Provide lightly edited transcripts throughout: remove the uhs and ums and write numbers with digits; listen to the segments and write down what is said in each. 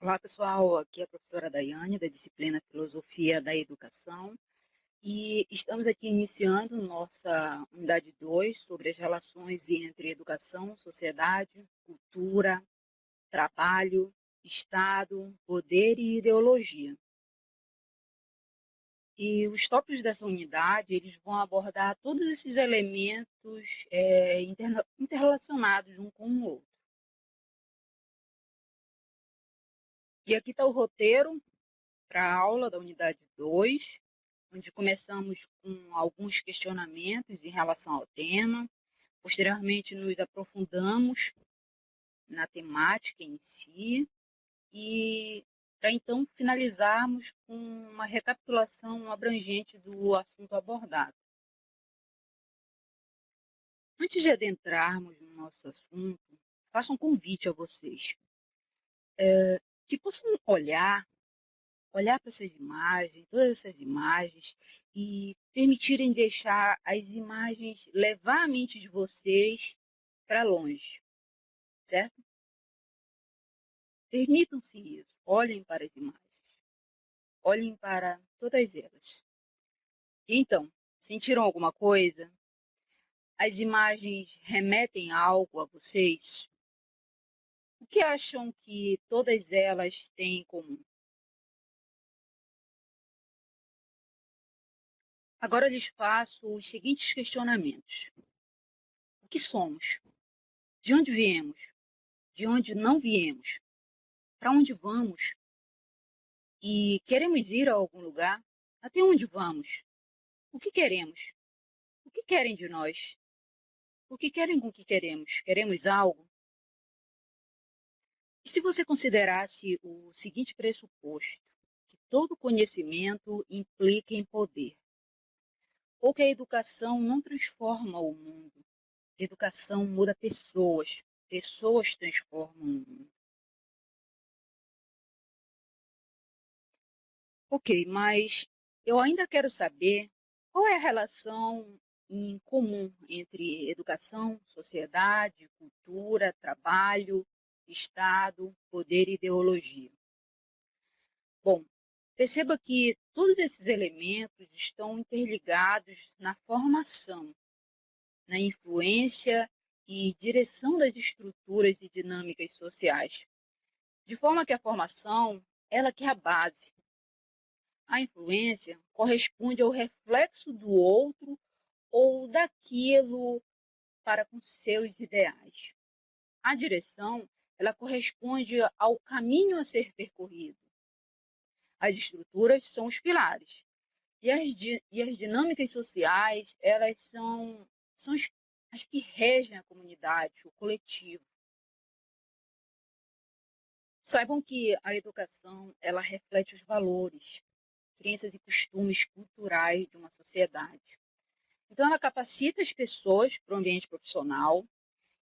Olá, pessoal. Aqui é a professora Daiane, da disciplina Filosofia da Educação, e estamos aqui iniciando nossa unidade 2 sobre as relações entre educação, sociedade, cultura, trabalho, Estado, poder e ideologia. E os tópicos dessa unidade, eles vão abordar todos esses elementos interrelacionados um com o outro. E aqui está o roteiro para a aula da unidade 2, onde começamos com alguns questionamentos em relação ao tema. Posteriormente, nos aprofundamos na temática em si e para então finalizarmos com uma recapitulação abrangente do assunto abordado. Antes de adentrarmos no nosso assunto, faço um convite a vocês, que possam olhar para essas imagens, todas essas imagens, e permitirem deixar as imagens levar a mente de vocês para longe, certo? Permitam-se isso, olhem para as imagens, olhem para todas elas. Então, sentiram alguma coisa? As imagens remetem a algo a vocês? O que acham que todas elas têm em comum? Agora lhes faço os seguintes questionamentos. O que somos? De onde viemos? De onde não viemos? Para onde vamos? E queremos ir a algum lugar? Até onde vamos? O que queremos? O que querem de nós? O que querem com o que queremos? Queremos algo? E se você considerasse o seguinte pressuposto, que todo conhecimento implica em poder, ou que a educação não transforma o mundo, a educação muda pessoas, pessoas transformam o mundo. Ok, mas eu ainda quero saber qual é a relação em comum entre educação, sociedade, cultura, trabalho, Estado, poder e ideologia. Bom, perceba que todos esses elementos estão interligados na formação, na influência e direção das estruturas e dinâmicas sociais, de forma que a formação, ela que é a base. A influência corresponde ao reflexo do outro ou daquilo para com seus ideais. A direção, ela corresponde ao caminho a ser percorrido. As estruturas são os pilares. E as dinâmicas sociais, elas são as que regem a comunidade, o coletivo. Saibam que a educação, ela reflete os valores, crenças e costumes culturais de uma sociedade. Então, ela capacita as pessoas para o ambiente profissional,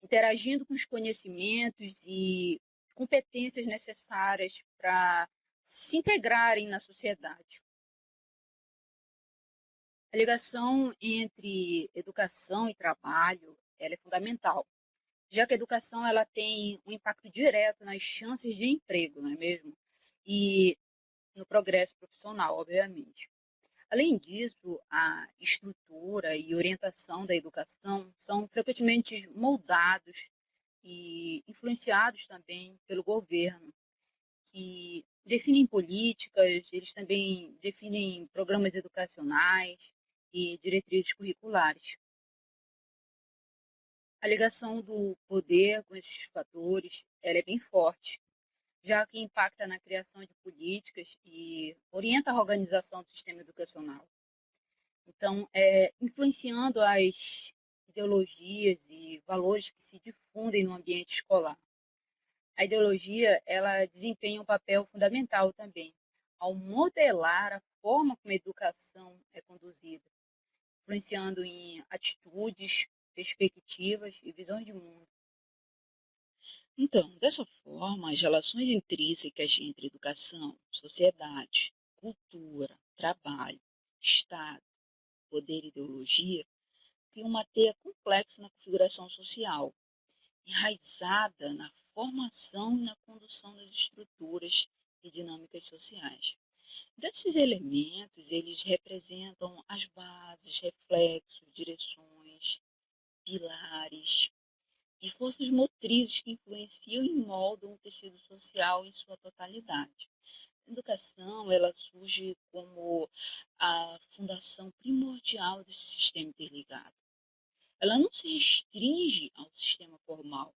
interagindo com os conhecimentos e competências necessárias para se integrarem na sociedade. A ligação entre educação e trabalho, ela é fundamental, já que a educação ela tem um impacto direto nas chances de emprego, não é mesmo? E no progresso profissional, obviamente. Além disso, a estrutura e orientação da educação são frequentemente moldados e influenciados também pelo governo, que definem políticas, eles também definem programas educacionais e diretrizes curriculares. A ligação do poder com esses fatores, ela é bem forte, já que impacta na criação de políticas e orienta a organização do sistema educacional. Então, influenciando as ideologias e valores que se difundem no ambiente escolar. A ideologia, ela desempenha um papel fundamental também, ao modelar a forma como a educação é conduzida, influenciando em atitudes, perspectivas e visões de mundo. Então, dessa forma, as relações intrínsecas entre educação, sociedade, cultura, trabalho, Estado, poder e ideologia criam uma teia complexa na configuração social, enraizada na formação e na condução das estruturas e dinâmicas sociais. Desses elementos, eles representam as bases, reflexos, direções, pilares e forças motrizes que influenciam e moldam o tecido social em sua totalidade. A educação, ela surge como a fundação primordial desse sistema interligado. Ela não se restringe ao sistema formal,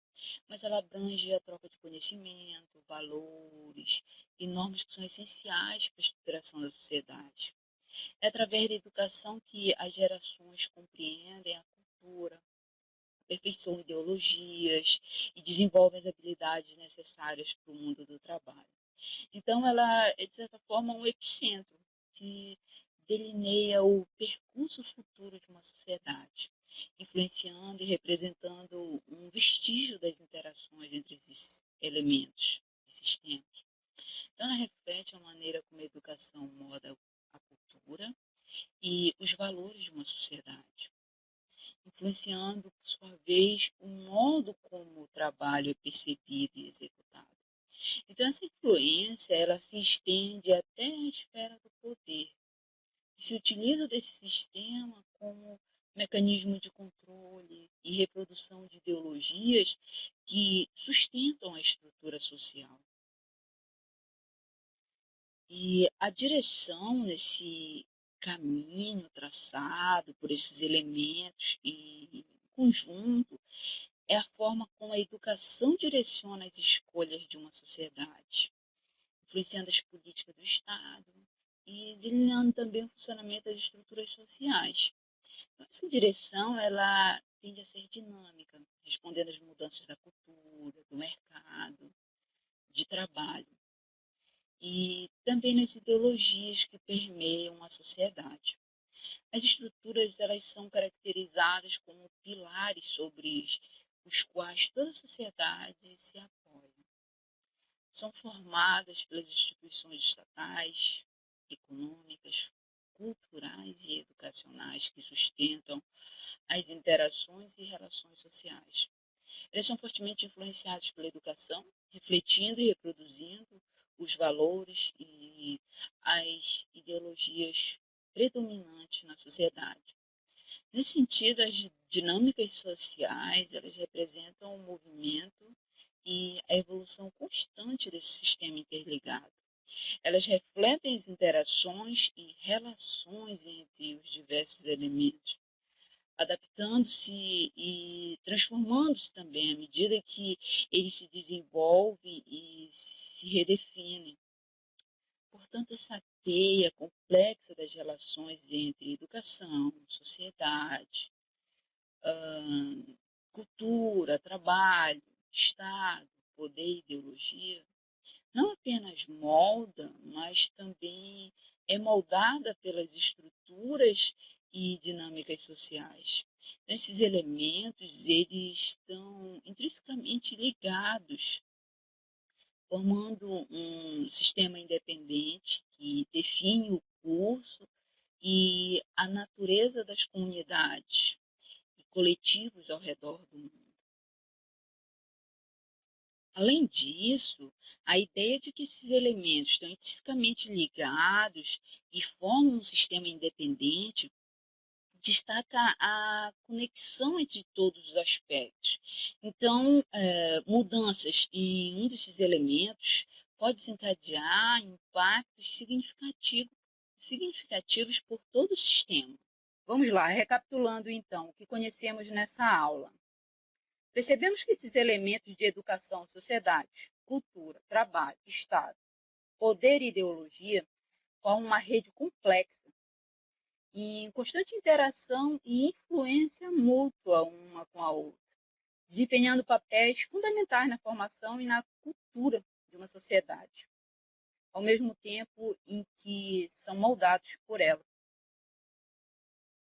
mas ela abrange a troca de conhecimento, valores e normas que são essenciais para a estruturação da sociedade. É através da educação que as gerações compreendem a cultura, aperfeiçoam ideologias e desenvolvem as habilidades necessárias para o mundo do trabalho. Então, ela é, de certa forma, um epicentro que delineia o percurso futuro de uma sociedade, influenciando e representando um vestígio das interações entre esses elementos e sistemas. Então, ela reflete a maneira como a educação molda a cultura e os valores de uma sociedade, influenciando, por sua vez, o modo como o trabalho é percebido e executado. Então, essa influência, ela se estende até a esfera do poder, e se utiliza desse sistema como mecanismo de controle e reprodução de ideologias que sustentam a estrutura social. E a direção nesse caminho traçado por esses elementos em conjunto é a forma como a educação direciona as escolhas de uma sociedade, influenciando as políticas do Estado e delineando também o funcionamento das estruturas sociais. Então, essa direção, ela tende a ser dinâmica, respondendo às mudanças da cultura, do mercado, de trabalho e também nas ideologias que permeiam a sociedade. As estruturas, elas são caracterizadas como pilares sobre os quais toda a sociedade se apoia. São formadas pelas instituições estatais, econômicas, culturais e educacionais que sustentam as interações e relações sociais. Eles são fortemente influenciados pela educação, refletindo e reproduzindo os valores e as ideologias predominantes na sociedade. Nesse sentido, as dinâmicas sociais, elas representam o movimento e a evolução constante desse sistema interligado. Elas refletem as interações e relações entre os diversos elementos, adaptando-se e transformando-se também à medida que eles se desenvolvem e se redefinem. Portanto, essa teia complexa das relações entre educação, sociedade, cultura, trabalho, Estado, poder e ideologia, não apenas molda, mas também é moldada pelas estruturas e dinâmicas sociais. Esses elementos, eles estão intrinsecamente ligados, formando um sistema independente que define o curso e a natureza das comunidades e coletivos ao redor do mundo. Além disso, a ideia de que esses elementos estão intrinsecamente ligados e formam um sistema independente destaca a conexão entre todos os aspectos. Então, mudanças em um desses elementos pode desencadear impactos significativos por todo o sistema. Vamos lá, recapitulando então o que conhecemos nessa aula. Percebemos que esses elementos de educação, sociedade, cultura, trabalho, Estado, poder e ideologia formam uma rede complexa, em constante interação e influência mútua uma com a outra, desempenhando papéis fundamentais na formação e na cultura de uma sociedade, ao mesmo tempo em que são moldados por ela.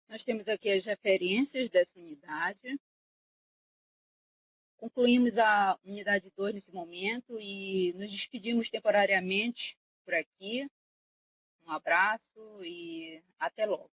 Nós temos aqui as referências dessa unidade. Concluímos a unidade 2 nesse momento e nos despedimos temporariamente por aqui. Um abraço e até logo.